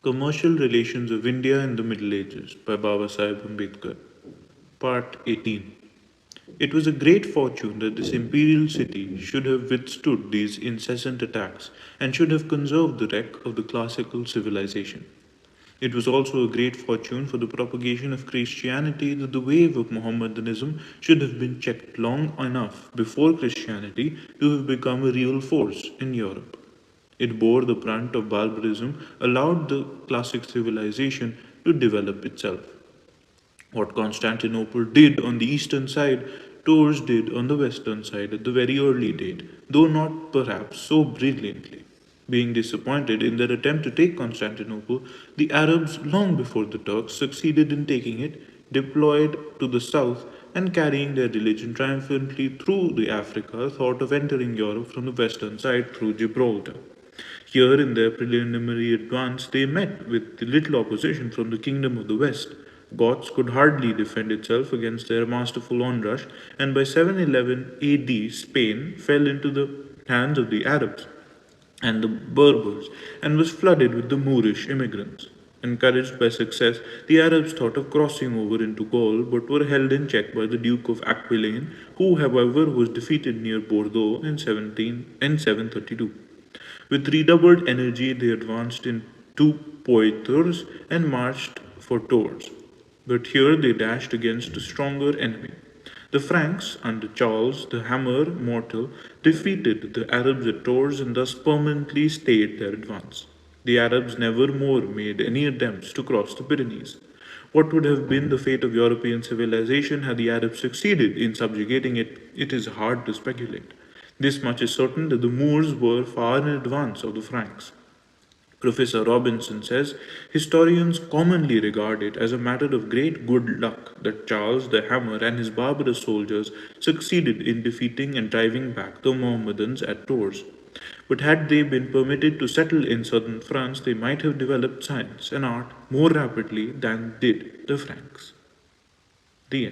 Commercial Relations of India in the Middle Ages by Babasaheb Ambedkar. Part 18. It was a great fortune that this imperial city should have withstood these incessant attacks and should have conserved the wreck of the classical civilization. It was also a great fortune for the propagation of Christianity that the wave of Mohammedanism should have been checked long enough before Christianity to have become a real force in Europe. It bore the brunt of barbarism, allowed the classic civilization to develop itself. What Constantinople did on the eastern side, Tours did on the western side at the very early date, though not perhaps so brilliantly. Being disappointed in their attempt to take Constantinople, the Arabs, long before the Turks, succeeded in taking it, deployed to the south, and carrying their religion triumphantly through the Africa, thought of entering Europe from the western side through Gibraltar. Here, in their preliminary advance, they met with little opposition from the kingdom of the West. Goths could hardly defend itself against their masterful onrush, and by 711 AD, Spain fell into the hands of the Arabs and the Berbers and was flooded with the Moorish immigrants. Encouraged by success, the Arabs thought of crossing over into Gaul but were held in check by the Duke of Aquitaine, who, however, was defeated near Bordeaux in 732. With redoubled energy, they advanced into Poitiers and marched for Tours. But here they dashed against a stronger enemy. The Franks, under Charles the Hammer Mortal, defeated the Arabs at Tours and thus permanently stayed their advance. The Arabs never more made any attempts to cross the Pyrenees. What would have been the fate of European civilization had the Arabs succeeded in subjugating it, it is hard to speculate. This much is certain that the Moors were far in advance of the Franks. Professor Robinson says historians commonly regard it as a matter of great good luck that Charles the Hammer and his barbarous soldiers succeeded in defeating and driving back the Mohammedans at Tours. But had they been permitted to settle in southern France, they might have developed science and art more rapidly than did the Franks.